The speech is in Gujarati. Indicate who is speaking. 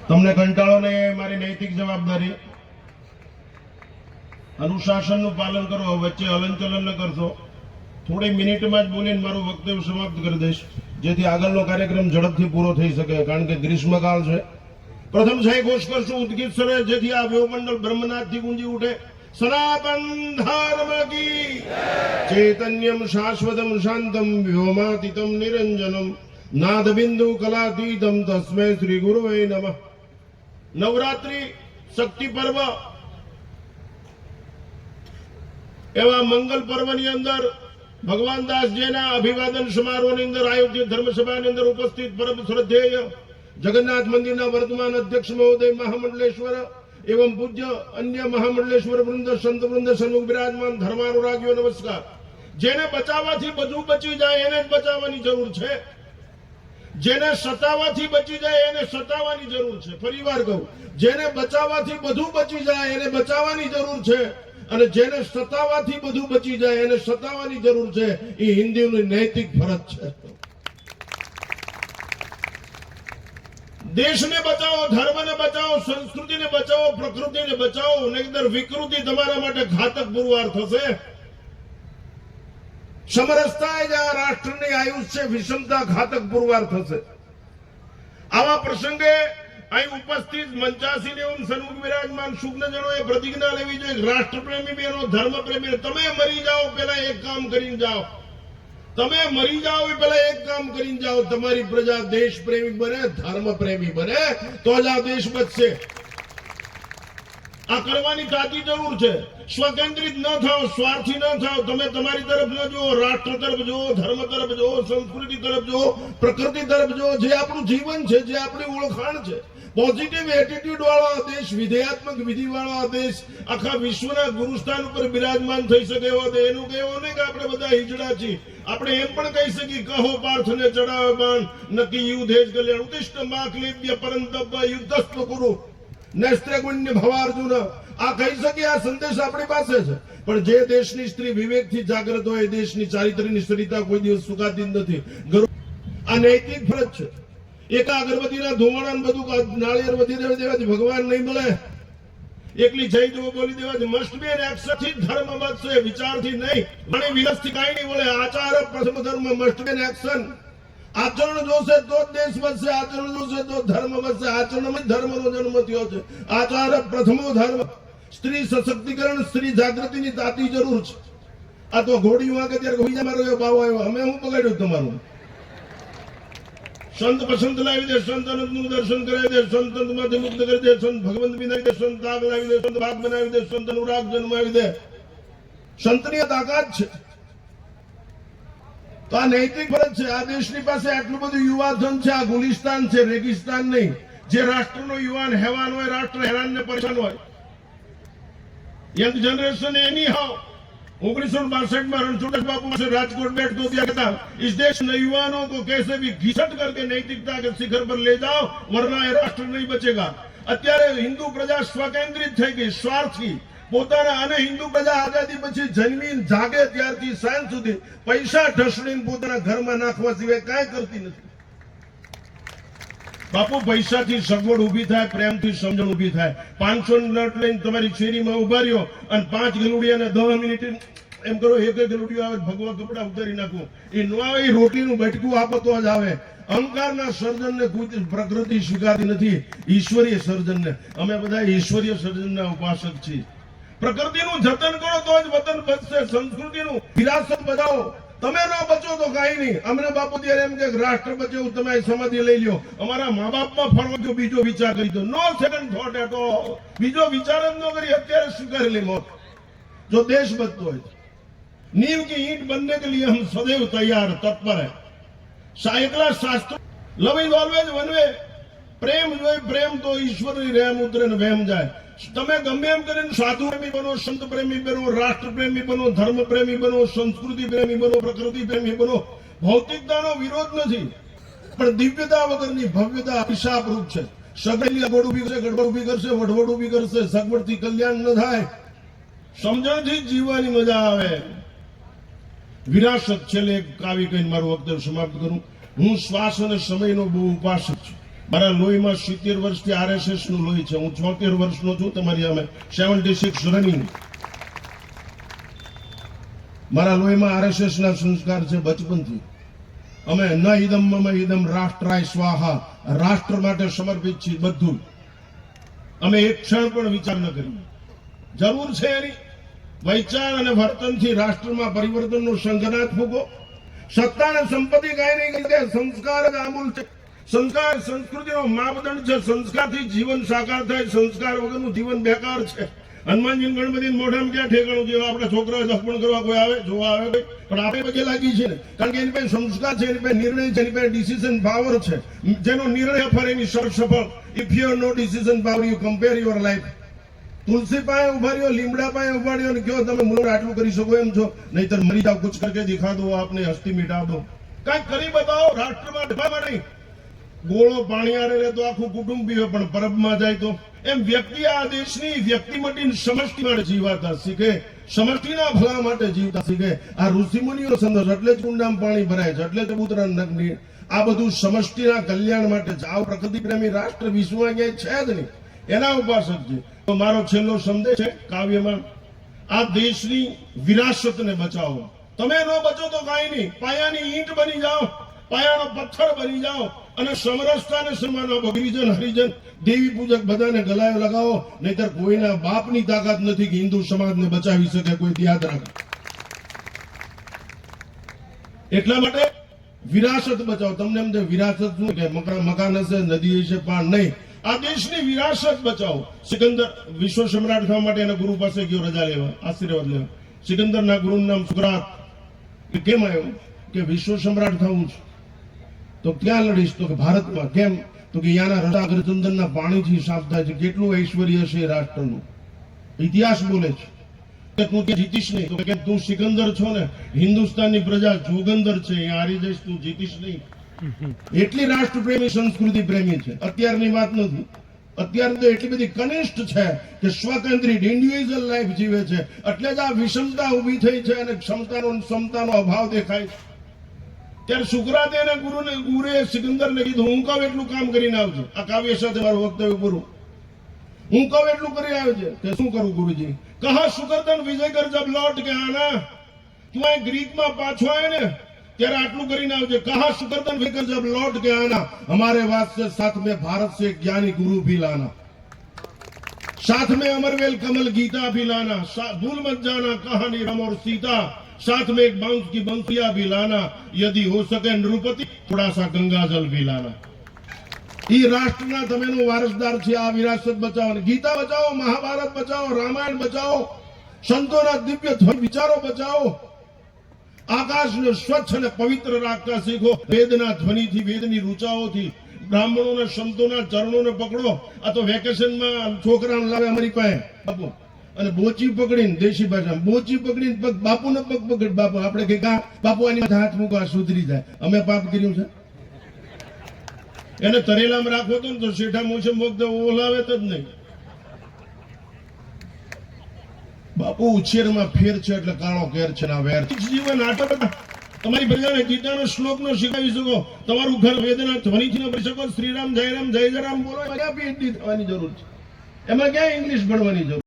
Speaker 1: તમને કંટાળો નહીં, મારી નૈતિક જવાબદારી. અનુશાસનનું પાલન કરો, વચ્ચે હલનચલન ન કરશો. થોડી મિનિટમાં જ બોલીને મારું વક્તવ્ય સમાપ્ત કરી દઈશ, જેથી આગળનો કાર્યક્રમ ઝડપથી પૂરો થઈ શકે, કારણ કે ગ્રીષ્મકાળ છે. પ્રથમ સાઈ ઘોષ કરશું ઉદગીત સ્વરે, જેથી આ વ્યોમંડળ બ્રહ્મનાથથી ગુંજી ઉઠે. સનાતન ધર્મ કી ચૈતન્યમ શાશ્વતમ શાંતમ વ્યોમાતીતમ નિરંજનમ નાદ બિંદુ કલાતીતમ તસ્મે શ્રી ગુરુવે નમઃ. નવરાત્રી શક્તિ પર્વ એવા મંગલ પર્વની અંદર ભગવાન દાસજીના અભિવાદન સમારોહની અંદર આયોજિત ધર્મસભાની અંદર ઉપસ્થિત પરમ શ્રદ્ધેય જગન્નાથ મંદિરના વર્તમાન અધ્યક્ષ મહોદય મહામંડલેશ્વર એવં પૂજ્ય અન્ય મહામંડલેશ્વર વૃંદ સંત વૃંદ સન્મુખ બિરાજમાન ધર્માનુરાગીઓ નમસ્કાર. જેને બચાવવાથી બધું બચી જાય એને જ બચાવવાની જરૂર છે. જેને સતાવવાથી બચી જાય એને સતાવવાની જરૂર છે. ફરીવાર કહું, જેને બચાવવાથી બધું બચી જાય એને બચાવવાની જરૂર છે, અને જેને સતાવવાથી બધું બચી જાય એને સતાવવાની જરૂર છે. એ હિન્દુની નૈતિક ફરજ છે. દેશને બચાવો, ધર્મને બચાવો, સંસ્કૃતિને બચાવો, પ્રકૃતિને બચાવો, નહીંતર વિકૃતિ તમારા માટે ઘાતક પુરવાર થશે. સમરસતા જ આ રાષ્ટ્રની આયુષ્ય વિષમતા ઘાતક પુરવાર થશે. આવા પ્રસંગે અહીં ઉપસ્થિત મંચાસીન એવં સન્મુખ બિરાજમાન શુભજનોએ પ્રતિજ્ઞા લેવી જોઈએ. રાષ્ટ્રપ્રેમી બહેનો, ધર્મપ્રેમી, તમે મરી જાઓ પેલા એક કામ કરીને જાઓ. તમે મરી જાઓ એ પેલા એક કામ કરીને જાઓ. તમારી પ્રજા દેશ પ્રેમી બને, ધર્મ પ્રેમી બને, તો જ આ દેશ બચશે. આ કરવાની તાતી જરૂર છે. સ્વકેન્દ્રિત ન થાઓ, સ્વાર્થી ન થાઓ. તમે તમારી તરફ ન જુઓ, રાષ્ટ્ર તરફ જુઓ, ધર્મ તરફ જુઓ, સંસ્કૃતિ તરફ જુઓ, પ્રકૃતિ તરફ જુઓ. જે આપણું જીવન છે, જે આપણી ઓળખાણ છે, પોઝિટિવ એટીટ્યુડ વાળો આ દેશ, વિધેયાત્મક વિધિ વાળો આ દેશ આખા વિશ્વના ગુરુસ્થાન ઉપર બિરાજમાન થઈ શકે એવો દે. એનું કહેવું નહીં કે આપણે બધા હિજડા છીએ. આપણે એમ પણ કહી શકીએ, કહો પાર્થને ચડાવે બાણ, નક્કી યુધેશ કલ્યાણ ઉત્તિષ્ઠ માકલેબ્ય પરંતપ યુદ્ધસ્વ કુરુ નેસ્ત્રગુણ્ય ભવાર્જુન. આ કહી શકીએ, આ સંદેશ આપણી પાસે છે. પણ જે દેશની સ્ત્રી વિવેકથી જાગૃત હોય, દેશની ચારિત્ર્યની સરિતા કોઈ દિવસ સુકાતી નથી. આ નૈતિક ફરજ છે. એક અગરબત્તીના ધુમાડા બધું નાળિયેર વધી દેવાથી ભગવાન નહીં મળે. એકલી જય દો બોલી દેવાથી મસ્ટ બી એન એક્શન થી ધર્મ વધશે, વિચારથી નહીં. ઘણી વિરસથી કાંઈ નહીં બોલે. આચાર પ્રથમ ધર્મ, મસ્ટ બી એન એક્શન. આચરણ જોશે તો જ દેશ વધશે, આચરણ જોશે તો ધર્મ વધશે. આચરણમાં ધર્મનો જન્મ થયો છે. આચાર પ્રથમો ધર્મ. સ્ત્રી સશક્તિકરણ, સ્ત્રી જાગૃતિની તાતી જરૂર છે. આ તો ઘોડી વાગે ત્યારે ઘોડીયા મારો ભાવ આવ્યો, અમે હું બગાડ્યું તમારું. સંત પસંદ લાવી દે, સંત અનંતનું દર્શન કરાવી દે, સંત માંથી મુક્ત કરી દે, સંત ભગવંત બનાવી દે, સંત તાગ લાવી દે, સંત ભાગ બનાવી દે, સંત અનુરાગ જન્માવી દે. સંતની તાકાત છે. તો આ નૈતિક ફરજ છે. આ દેશની પાસે આટલું બધું યુવાધન છે. આ ગુલિસ્તાન છે, રેગિસ્તાન નહીં. જે રાષ્ટ્રનો યુવાન હેવાન હોય, રાષ્ટ્ર હેરાન ને પરેશાન હોય. યંગ जनरेशन एनी हाउ 1962 में रणछोड़ बापू से राजकोट बैठ तो दिया था, इस देश ने युवाओं को कैसे भी घिसट करके नैतिकता के शिखर पर ले जाओ, वरना ये राष्ट्र नहीं बचेगा. અત્યારે હિન્દુ પ્રજા સ્વકેન્દ્રિત થઈ ગઈ, સ્વાર્થી. પોતાના અને હિન્દુ પ્રજા આઝાદી પછી જન્મીન જાગે ત્યારથી સાંજ સુધી પૈસા ઢસડીને પોતાના ઘરમાં નાખવા સિવાય કાંઈ કરતી નથી. બાપુ, પૈસાથી સગવડ ઉભી થાય, પ્રેમથી સમજણ ઉભી થાય. 500 નોટ લઈને તમારી શેરીમાં ઉભા રહ્યો અને 5 ગલુડિયાને 10 મિનિટ એમ કરો, એક ગલુડિયો આવે, ભગવા કપડા ઉતારી નાખું. એ નો આવે, રોટીનું બટકું આપો તો જ આવે. અહંકારના સર્જનને પ્રકૃતિ સ્વીકારતી નથી, ઈશ્વરીય સર્જનને. અમે બધા ઈશ્વરીય સર્જનના ઉપાસક છીએ. પ્રકૃતિનું જતન કરો તો જ વતન બચશે. સંસ્કૃતિનું વિરાસત બચાવો. તમે ન બચો તો કઈ નહીં. અમને બાપુ ત્યારે એમ કે રાષ્ટ્ર બચેવું, તમે સમાધિ લઈ લ્યો. અમારા મા બાપમાં ફરવા જો બીજો વિચાર કરી દો. નો સેકન્ડ થોટ એટ ઓલ. બીજો વિચાર જ ન કરી અત્યારે સ્વીકારેલી મોત. જો દેશ બચતો હોય, नींव की ईंट बनने के लिए हम सदैव तैयार तत्पर है. એકલા શાસ્ત્રો love is always one way. પ્રેમ જોઈ, પ્રેમ તો ઈશ્વરની રેમ ઉતરે ને વહેમ જાય. તમે ગમે એમ કરીને સાધુ પ્રેમી બનો, સંત પ્રેમી બનો, રાષ્ટ્ર પ્રેમી બનો, ધર્મ પ્રેમી બનો, સંસ્કૃતિ પ્રેમી બનો, પ્રકૃતિ પ્રેમી બનો. ભૌતિકતાનો વિરોધ નથી, પણ દિવ્યતા વગરની ભવ્યતા અભિશાપ રૂપ છે. સગવડની અગવડ ઉભી કરશે, ગડબડ ઉભી કરશે, વડવડ ઉભી કરશે. સગવડથી કલ્યાણ ન થાય. સમજણથી જીવવાની મજા આવે. વિરાસત છેલ્લે એક કાવ્ય કહીને મારું વક્તવ્ય સમાપ્ત કરું. હું શ્વાસ અને સમયનો બહુ ઉપાસક છું. મારા લોહીમાં 70 વર્ષથી RSS નું લોહી છે. હું 74 વર્ષનો છું. તમારી અમે 76 રનિંગ. મારા લોહીમાં RSS ના સંસ્કાર છે બચપનથી. અમે ન ઇદમ મમ ઇદમ રાષ્ટ્રાય સ્વાહા, રાષ્ટ્ર માટે સમર્પિત છીએ બધું. અમે એક ક્ષણ પણ વિચાર ન કર્યો. જરૂર છે એની વિચાર અને વર્તનથી રાષ્ટ્રમાં પરિવર્તનનો શંખનાદ ફૂંકો. સત્તા અને સંપત્તિ કાંઈ નહીં કરી દે. સંસ્કાર જ આમૂલ છે. સંસ્કાર સંસ્કૃતિનો માપદંડ છે. સંસ્કારથી જીવન સાકાર થાય. સંસ્કાર વગરનું જીવન બેકાર છે. હનુમાનજી ગણપતિ મોઢામાં ક્યાં ઠેકાણું છે? આપણા છોકરાઓ દર્પણ કરવા કોઈ આવે, જોવા આવે, પણ આપણે પગે લાગી છે ને, કારણ કે એની પાસે સંસ્કાર છે, એની પાસે નિર્ણય છે, એની પાસે ડિસિઝન પાવર છે. જેનો નિર્ણય ફરે એની સફળ. If you have no decision power, you compare your life. તુલસી પાસે ઉભા રહ્યો, લીમડા પાસે ઉભા રહ્યો, કયો તમે મુલો આટલું કરી શકો એમ છો? નહીતર મરી જાઓ, કુછ કરકે દિખા દો, આપને હસ્તી મિટા દો. કઈક કરી બતાવો. રાષ્ટ્રમાં ડબામાં નહીં. ગોળો પાણી આરે રહે તો આખું કુટુંબ પીવે, પણ પરબમાં જાય તો એમ વ્યક્તિ આ દેશની વ્યક્તિ માટે સમષ્ટિ માટે જીવાતા શીખે. સમષ્ટિના ભલા માટે જીવતા શીખે. આ ઋષિમુનિઓ સંદેશ એટલે જ કુંડામાં પાણી ભરાય છે, એટલે કબૂતરા નગની. આ બધું સમષ્ટિના કલ્યાણ માટે છે. આવ પ્રકૃતિ પ્રેમી રાષ્ટ્ર વિશ્વમાં ક્યાંય છે જ નહીં. એના ઉપાસક છે. તો મારો છેલ્લો સંદેશ છે કાવ્યમાં, આ દેશની વિરાસતને બચાવો. તમે ન બચો તો કાંઈ નહીં. પાયાની ઈંટ બની જાઓ, પાયાનો પથ્થર બની જાઓ, અને સમરસતાને સન્માનો આપો. ગિરિજન, હરિજન, દેવી પૂજક બધાને ગલાયો લગાવો. નહીતર કોઈના બાપની તાકાત નથી કે હિન્દુ સમાજને બચાવી શકે. કોઈ યાદ રાખે. એટલા માટે વિરાસત બચાવો. તમને એમ વિરાસત શું કે મકાન હશે, નદી હશે, પણ નહીં. આ દેશની વિરાસત બચાવો. સિકંદર વિશ્વ સમ્રાટ થવા માટે એના ગુરુ પાસે ગયો રજા લેવા, આશીર્વાદ લેવા. સિકંદરના ગુરુનું નામ સુકરાત. કેમ આવ્યો કે વિશ્વ સમ્રાટ થવું છે? તો ક્યાં લડીશ? તો કે ભારતમાં. કેમ? તો કે યાના રસા અગ્રચંદનના પાણીથી સાફ થાય છે. કેટલું ઐશ્વર્ય છે રાષ્ટ્રનું, ઇતિહાસ બોલે છે. કે તું ત્યાં જીતીશ નહીં. તો કે તું સિકંદર છો ને, હિન્દુસ્તાનની પ્રજા જોગંદર છે, અહીંયા હારી જઈશ, તું જીતીશ નહીં. એટલી રાષ્ટ્રપ્રેમી, સંસ્કૃતિ પ્રેમી છે. અત્યારની વાત નથી. અત્યારે તો એટલી બધી કનિષ્ઠ છે કે સ્વકેન્દ્રિત ઇન્ડિવિજ્યુઅલ લાઈફ જીવે છે. એટલે જ આ વિષમતા ઉભી થઈ છે અને ક્ષમતાનો અભાવ દેખાય છે. ત્યારે સુકરાતે એના ગુરુએ સિકંદરને કીધું, હું કહું એટલું કામ કરીને આવજો. આ કાવ્ય સાથે મારું વક્તવ્ય પૂરું. હું કહું એટલું કરી આવજે. કે શું કરું ગુરુજી? કહા સુકરદન વિજય કર જબ લौट के आना. તું આ ગ્રીકમાં પાછો આવે ને ત્યારે આટલું કરીને આવજે. કહા સુકરદન વિજય કર જબ लौट के आना. हमारे वास्ते साथ में भारत से एक ज्ञानी गुरु भी लाना. साथ में अमरवेल कमल गीता भी लाना. भूल मत जाना कहानी राम और सीता. साथ में एक बांस की बंसिया भी लाना. यदि हो सके नृपति थोड़ा सा गंगा जल भी लाना. ઈ રાષ્ટ્રના તમેનો વારસદાર છે. આ વિરાસત બચાવો. ગીતા બચાવો, મહાભારત બચાવો, રામાયણ બચાવો, સંતોના દિવ્ય વિચારો બચાવો. આકાશને સ્વચ્છ અને પવિત્ર રાખતા શીખો. વેદના ધ્વનિથી, વેદની રૂચાઓથી, બ્રાહ્મણોના સંતોના ચરણોને પકડો. આ તો વેકેશનમાં છોકરાને લાવે અમારી પાસે બાપુ, અને બોચી પકડીને, દેશી ભાષામાં બોચી પકડીને પગ બાપુને પગ પકડ. બાપુ આપણે કઈ બાપુ આની હાથ મૂકો, આ સુધરી જાય. અમે પાપ કર્યું છે? એને તરેલામાં રાખો તો શેઠા મોસમ વખત ઓલાવે જ નહીં. બાપુ ઉછેરમાં ફેર છે એટલે કાળો કેર છે ના વેર. જીવન આટલા તમારી પ્રજાને ગીતાનો શ્લોક નો શીખવી શકો. તમારું ઘર વેદના ધ્વનિથી ન ભરી શકો. શ્રીરામ જયરામ જય જયરામ બોલો. એમાં ક્યાં પીએચડી થવાની જરૂર છે? એમાં ક્યાં ઇંગ્લિશ ભણવાની જરૂર?